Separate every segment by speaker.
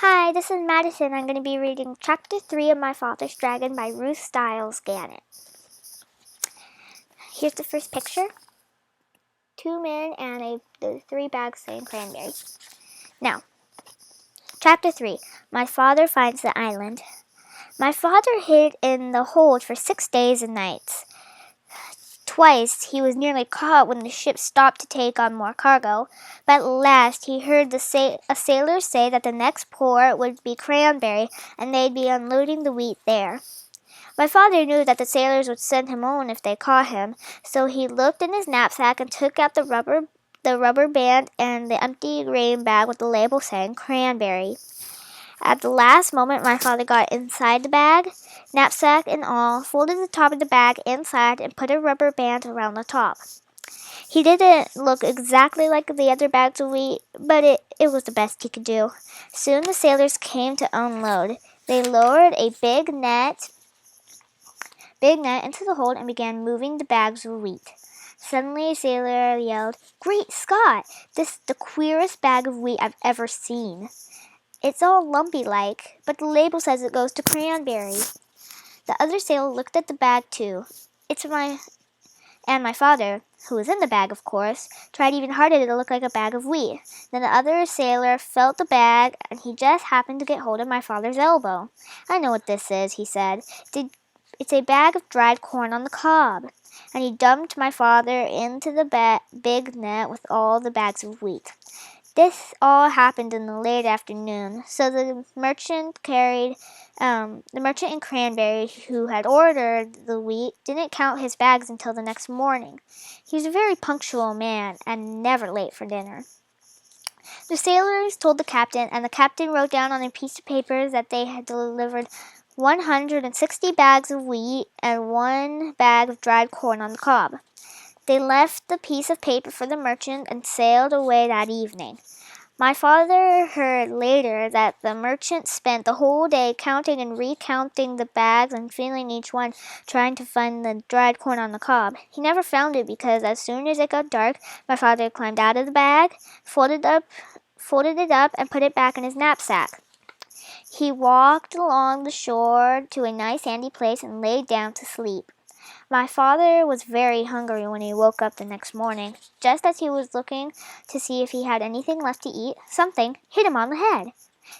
Speaker 1: Hi, this is Madison. I'm going to be reading Chapter 3 of My Father's Dragon by Ruth Stiles, Gannett. Here's the first picture. 2 men and the 3 bags saying cranberry. Now, Chapter 3. My father finds the island. My father hid in the hold for 6 days and nights. Twice he was nearly caught when the ship stopped to take on more cargo, but at last he heard a sailor say that the next port would be Cranberry and they'd be unloading the wheat there. My father knew that the sailors would send him on if they caught him, so he looked in his knapsack and took out the rubber band and the empty grain bag with the label saying Cranberry. At the last moment, my father got inside the bag, knapsack and all, folded the top of the bag inside, and put a rubber band around the top. He didn't look exactly like the other bags of wheat, but it was the best he could do. Soon the sailors came to unload. They lowered a big net into the hold and began moving the bags of wheat. Suddenly a sailor yelled, "Great Scott! This is the queerest bag of wheat I've ever seen. It's all lumpy-like, but the label says it goes to Cranberry." The other sailor looked at the bag too. My father, who was in the bag of course, tried even harder to look like a bag of wheat. Then the other sailor felt the bag, and he just happened to get hold of my father's elbow. "I know what this is," he said. "It's a bag of dried corn on the cob." And he dumped my father into the big net with all the bags of wheat. This all happened in the late afternoon, so the merchant in Cranberry who had ordered the wheat didn't count his bags until the next morning. He was a very punctual man and never late for dinner. The sailors told the captain, and the captain wrote down on a piece of paper that they had delivered 160 bags of wheat and 1 bag of dried corn on the cob. They left the piece of paper for the merchant and sailed away that evening. My father heard later that the merchant spent the whole day counting and recounting the bags and feeling each one, trying to find the dried corn on the cob. He never found it because as soon as it got dark, my father climbed out of the bag, folded it up, and put it back in his knapsack. He walked along the shore to a nice sandy place and lay down to sleep. My father was very hungry when he woke up the next morning. Just as he was looking to see if he had anything left to eat, something hit him on the head.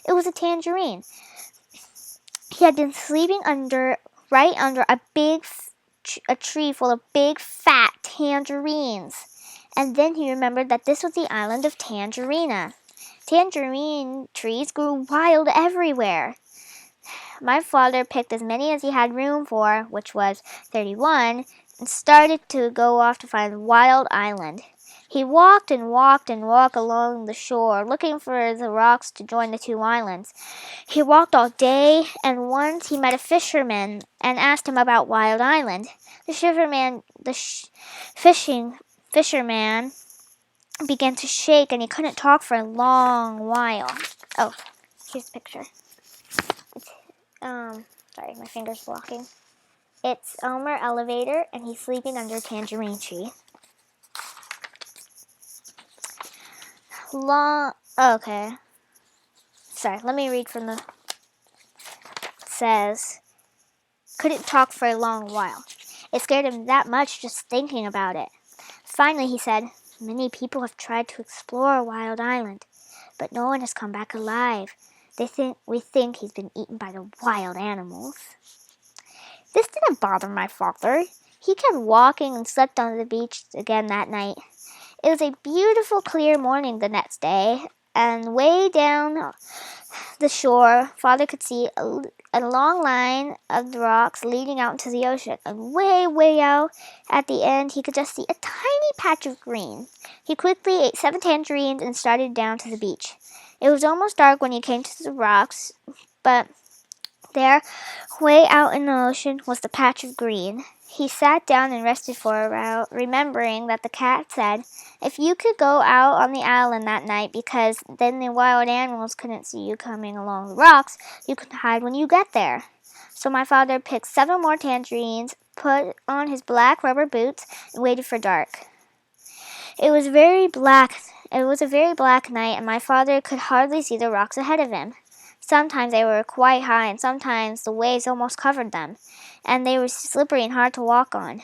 Speaker 1: It was a tangerine. He had been sleeping right under a tree full of big, fat tangerines. And then he remembered that this was the island of Tangerina. Tangerine trees grew wild everywhere. My father picked as many as he had room for, which was 31, and started to go off to find Wild Island. He walked and walked and walked along the shore, looking for the rocks to join the 2 islands. He walked all day, and once he met a fisherman and asked him about Wild Island. The fisherman began to shake, and he couldn't talk for a long while. Oh, here's the picture. Sorry, my finger's blocking. It's Elmer Elevator, and he's sleeping under a tangerine tree. Okay. Sorry, let me read from the... It says, couldn't talk for a long while. It scared him that much just thinking about it. Finally, he said, "Many people have tried to explore Wild Island, but no one has come back alive. We think he's been eaten by the wild animals." This didn't bother my father. He kept walking and slept on the beach again that night. It was a beautiful, clear morning the next day, and way down the shore, Father could see a long line of rocks leading out into the ocean, and way, way out at the end, he could just see a tiny patch of green. He quickly ate 7 tangerines and started down to the beach. It was almost dark when he came to the rocks, but there, way out in the ocean, was the patch of green. He sat down and rested for a while, remembering that the cat said, "If you could go out on the island that night, because then the wild animals couldn't see you coming along the rocks, you could hide when you get there." So my father picked 7 more tangerines, put on his black rubber boots, and waited for dark. It was a very black night, and my father could hardly see the rocks ahead of him. Sometimes they were quite high, and sometimes the waves almost covered them, and they were slippery and hard to walk on.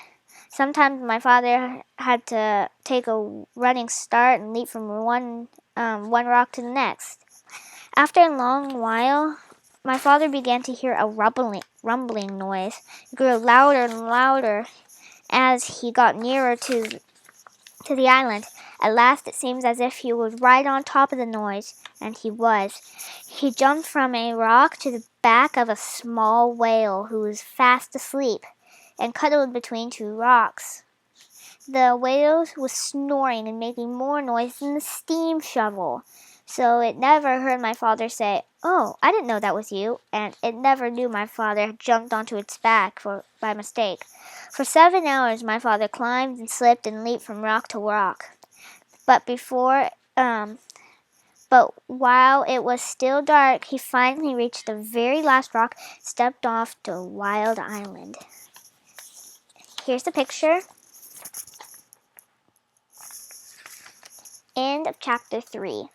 Speaker 1: Sometimes my father had to take a running start and leap from one rock to the next. After a long while, my father began to hear a rumbling noise. It grew louder and louder as he got nearer to the island. At last, it seemed as if he was right on top of the noise, and he was. He jumped from a rock to the back of a small whale who was fast asleep and cuddled between two rocks. The whale was snoring and making more noise than the steam shovel, so it never heard my father say, "Oh, I didn't know that was you," and it never knew my father had jumped onto its back by mistake. For 7 hours my father climbed and slipped and leaped from rock to rock. But while it was still dark, he finally reached the very last rock, stepped off to a wild island. Here's the picture. End of chapter 3.